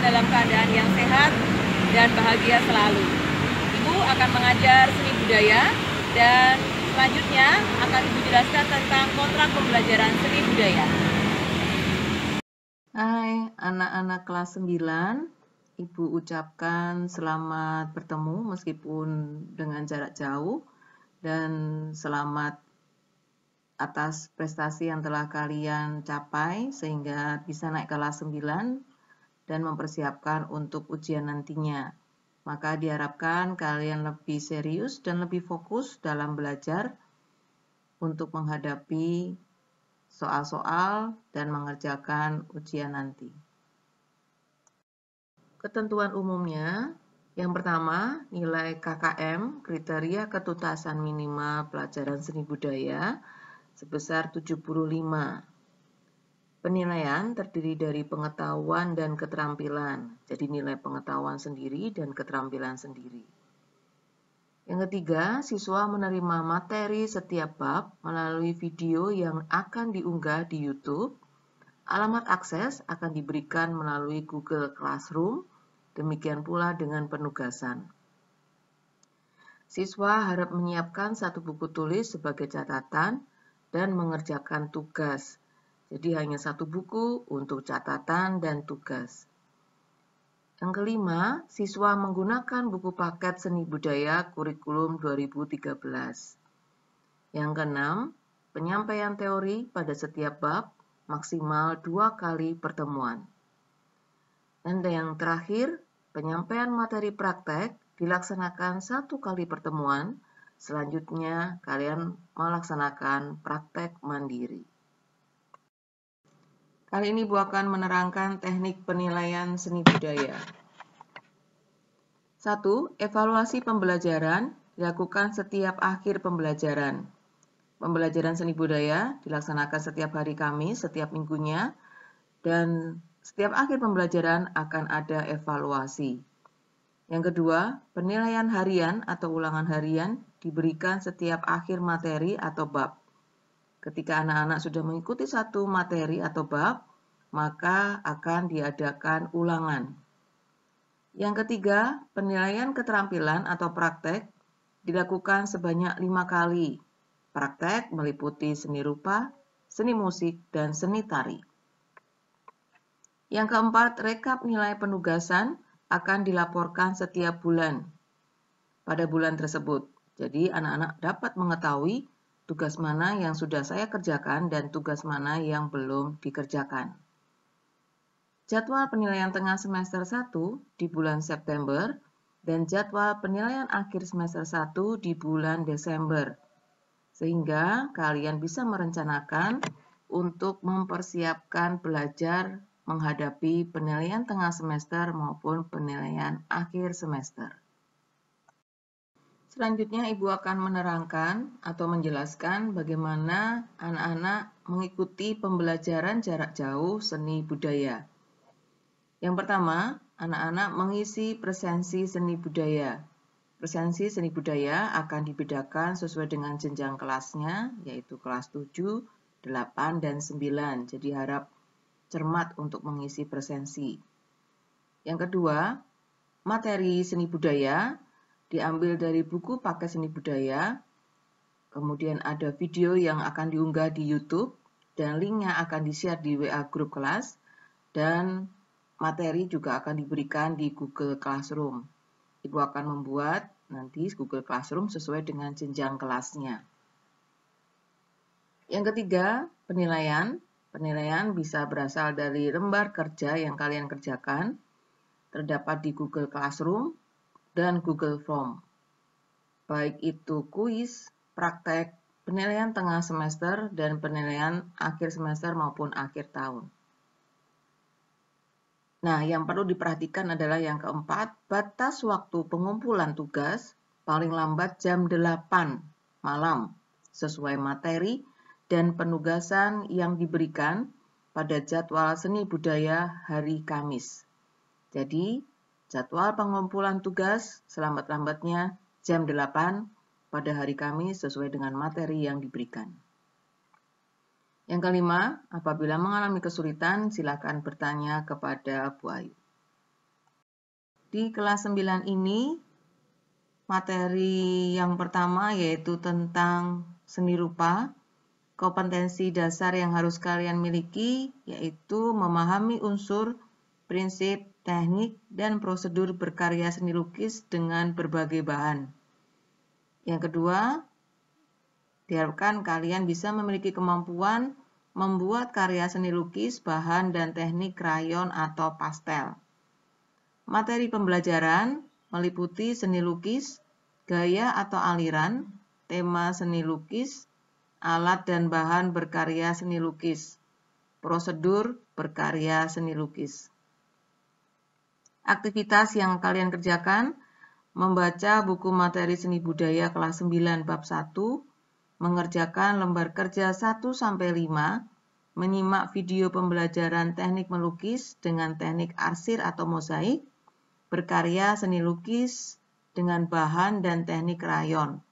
dalam keadaan yang sehat dan bahagia selalu. Ibu akan mengajar seni budaya dan selanjutnya akan Ibu jelaskan tentang kontrak pembelajaran seni budaya. Hai anak-anak kelas 9, Ibu ucapkan selamat bertemu meskipun dengan jarak jauh dan selamat atas prestasi yang telah kalian capai sehingga bisa naik kelas 9 dan mempersiapkan untuk ujian nantinya. Maka diharapkan kalian lebih serius dan lebih fokus dalam belajar untuk menghadapi soal-soal dan mengerjakan ujian nanti. Ketentuan umumnya, yang pertama, nilai KKM, kriteria ketuntasan minimal pelajaran seni budaya, sebesar 75. Penilaian terdiri dari pengetahuan dan keterampilan, jadi nilai pengetahuan sendiri dan keterampilan sendiri. Yang ketiga, siswa menerima materi setiap bab melalui video yang akan diunggah di YouTube. Alamat akses akan diberikan melalui Google Classroom, demikian pula dengan penugasan. Siswa harap menyiapkan satu buku tulis sebagai catatan dan mengerjakan tugas. Jadi hanya satu buku untuk catatan dan tugas. Yang kelima, siswa menggunakan buku paket seni budaya kurikulum 2013. Yang keenam, penyampaian teori pada setiap bab maksimal 2 kali pertemuan. Dan yang terakhir, penyampaian materi praktek dilaksanakan 1 kali pertemuan, selanjutnya kalian melaksanakan praktek mandiri. Kali ini Ibu akan menerangkan teknik penilaian seni budaya. 1. Evaluasi pembelajaran dilakukan setiap akhir pembelajaran. Pembelajaran seni budaya dilaksanakan setiap hari Kamis, setiap minggunya, dan setiap akhir pembelajaran akan ada evaluasi. Yang kedua, penilaian harian atau ulangan harian diberikan setiap akhir materi atau bab. Ketika anak-anak sudah mengikuti satu materi atau bab, maka akan diadakan ulangan. Yang ketiga, penilaian keterampilan atau praktek dilakukan sebanyak 5 kali. Praktek meliputi seni rupa, seni musik, dan seni tari. Yang keempat, rekap nilai penugasan akan dilaporkan setiap bulan pada bulan tersebut. Jadi anak-anak dapat mengetahui tugas mana yang sudah saya kerjakan dan tugas mana yang belum dikerjakan. Jadwal penilaian tengah semester 1 di bulan September dan jadwal penilaian akhir semester 1 di bulan Desember. Sehingga kalian bisa merencanakan untuk mempersiapkan belajar menghadapi penilaian tengah semester maupun penilaian akhir semester. Selanjutnya Ibu akan menerangkan atau menjelaskan bagaimana anak-anak mengikuti pembelajaran jarak jauh seni budaya. Yang pertama, anak-anak mengisi presensi seni budaya. Presensi seni budaya akan dibedakan sesuai dengan jenjang kelasnya, yaitu kelas 7, 8, dan 9. Jadi harap cermat untuk mengisi presensi. Yang kedua, materi seni budaya diambil dari buku paket seni budaya, kemudian ada video yang akan diunggah di YouTube, dan linknya akan di-share di WA grup kelas, dan materi juga akan diberikan di Google Classroom. Ibu akan membuat nanti Google Classroom sesuai dengan jenjang kelasnya. Yang ketiga, penilaian. Penilaian bisa berasal dari lembar kerja yang kalian kerjakan, terdapat di Google Classroom dan Google Form. Baik itu kuis, praktek, penilaian tengah semester, dan penilaian akhir semester maupun akhir tahun. Nah, yang perlu diperhatikan adalah yang keempat, batas waktu pengumpulan tugas paling lambat jam 8 malam, sesuai materi dan penugasan yang diberikan pada jadwal seni budaya hari Kamis. Jadi, jadwal pengumpulan tugas selambat-lambatnya jam 8 pada hari Kamis sesuai dengan materi yang diberikan. Yang kelima, apabila mengalami kesulitan, silakan bertanya kepada Bu Ayu. Di kelas 9 ini, materi yang pertama yaitu tentang seni rupa. Kompetensi dasar yang harus kalian miliki yaitu memahami unsur, prinsip, teknik, dan prosedur berkarya seni lukis dengan berbagai bahan. Yang kedua, diharapkan kalian bisa memiliki kemampuan membuat karya seni lukis, bahan, dan teknik krayon atau pastel. Materi pembelajaran meliputi seni lukis, gaya atau aliran, tema seni lukis, alat dan bahan berkarya seni lukis, prosedur berkarya seni lukis. Aktivitas yang kalian kerjakan: membaca buku materi seni budaya kelas 9 bab 1, mengerjakan lembar kerja 1-5, menyimak video pembelajaran teknik melukis dengan teknik arsir atau mozaik, berkarya seni lukis dengan bahan dan teknik rayon.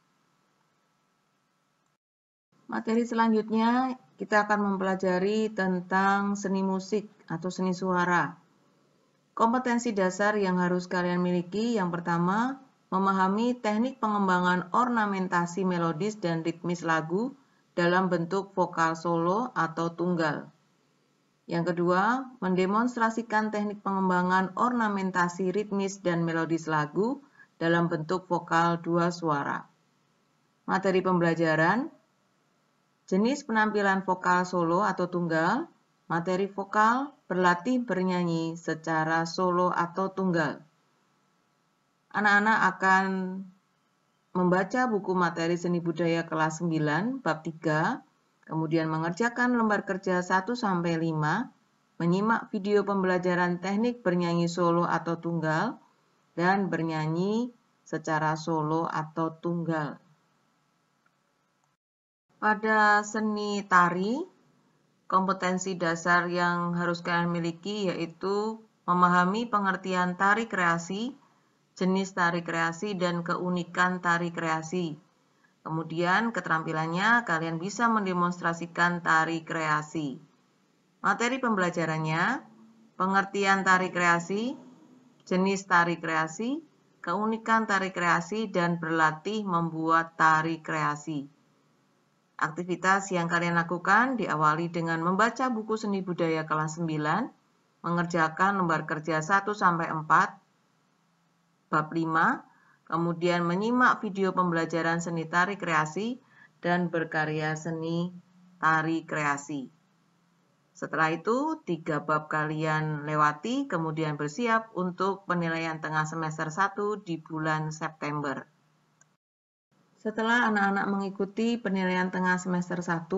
Materi selanjutnya kita akan mempelajari tentang seni musik atau seni suara. Kompetensi dasar yang harus kalian miliki yang pertama, memahami teknik pengembangan ornamentasi melodis dan ritmis lagu dalam bentuk vokal solo atau tunggal. Yang kedua, mendemonstrasikan teknik pengembangan ornamentasi ritmis dan melodis lagu dalam bentuk vokal 2 suara. Materi pembelajaran: jenis penampilan vokal solo atau tunggal, materi vokal, berlatih bernyanyi secara solo atau tunggal. Anak-anak akan membaca buku materi seni budaya kelas 9 bab 3, kemudian mengerjakan lembar kerja 1-5, menyimak video pembelajaran teknik bernyanyi solo atau tunggal, dan bernyanyi secara solo atau tunggal. Pada seni tari, kompetensi dasar yang harus kalian miliki yaitu memahami pengertian tari kreasi, jenis tari kreasi, dan keunikan tari kreasi. Kemudian keterampilannya kalian bisa mendemonstrasikan tari kreasi. Materi pembelajarannya, pengertian tari kreasi, jenis tari kreasi, keunikan tari kreasi, dan berlatih membuat tari kreasi. Aktivitas yang kalian lakukan diawali dengan membaca buku seni budaya kelas 9, mengerjakan lembar kerja 1-4, bab 5, kemudian menyimak video pembelajaran seni tari kreasi, dan berkarya seni tari kreasi. Setelah itu, 3 bab kalian lewati, kemudian bersiap untuk penilaian tengah semester 1 di bulan September. Setelah anak-anak mengikuti penilaian tengah semester 1,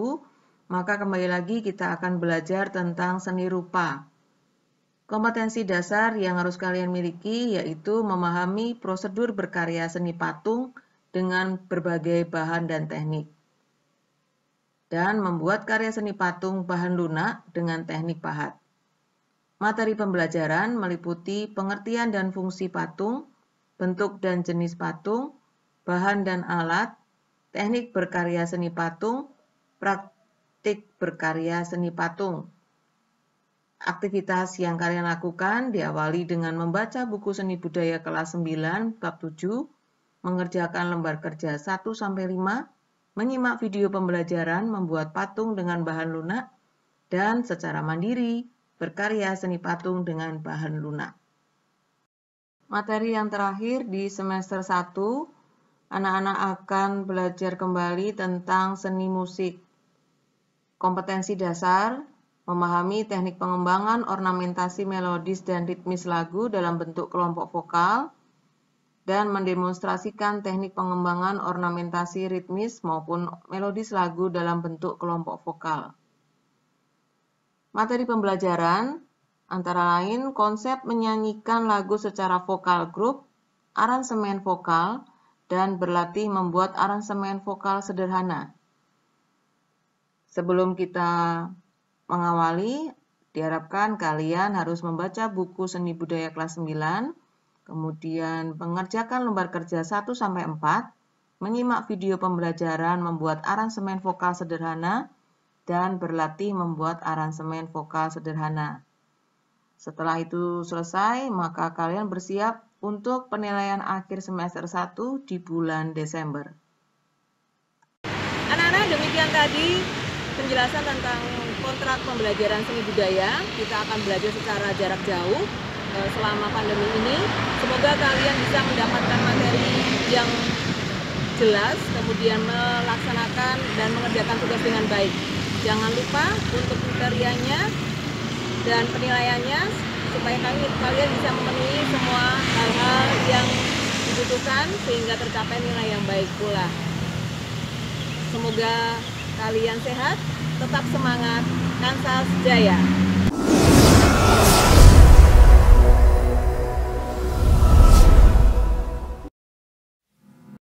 maka kembali lagi kita akan belajar tentang seni rupa. Kompetensi dasar yang harus kalian miliki yaitu memahami prosedur berkarya seni patung dengan berbagai bahan dan teknik, dan membuat karya seni patung bahan lunak dengan teknik pahat. Materi pembelajaran meliputi pengertian dan fungsi patung, bentuk dan jenis patung, bahan dan alat, teknik berkarya seni patung, praktik berkarya seni patung. Aktivitas yang kalian lakukan diawali dengan membaca buku seni budaya kelas 9 bab 7, mengerjakan lembar kerja 1-5, menyimak video pembelajaran membuat patung dengan bahan lunak, dan secara mandiri berkarya seni patung dengan bahan lunak. Materi yang terakhir di semester 1, anak-anak akan belajar kembali tentang seni musik. Kompetensi dasar: memahami teknik pengembangan ornamentasi melodis dan ritmis lagu dalam bentuk kelompok vokal, dan mendemonstrasikan teknik pengembangan ornamentasi ritmis maupun melodis lagu dalam bentuk kelompok vokal. Materi pembelajaran antara lain konsep menyanyikan lagu secara vokal grup, aransemen vokal, dan berlatih membuat aransemen vokal sederhana. Sebelum kita mengawali, diharapkan kalian harus membaca buku seni budaya kelas 9, kemudian mengerjakan lembar kerja 1-4, menyimak video pembelajaran membuat aransemen vokal sederhana, dan berlatih membuat aransemen vokal sederhana. Setelah itu selesai, maka kalian bersiap untuk penilaian akhir semester 1 di bulan Desember. Anak-anak, demikian tadi penjelasan tentang kontrak pembelajaran seni budaya. Kita akan belajar secara jarak jauh selama pandemi ini. Semoga kalian bisa mendapatkan materi yang jelas, kemudian melaksanakan dan mengerjakan tugas dengan baik. Jangan lupa untuk kriterianya dan penilaiannya supaya kalian bisa memenuhi semua hal-hal yang dibutuhkan sehingga tercapai nilai yang baik pula. Semoga kalian sehat, tetap semangat, Kansas Jaya!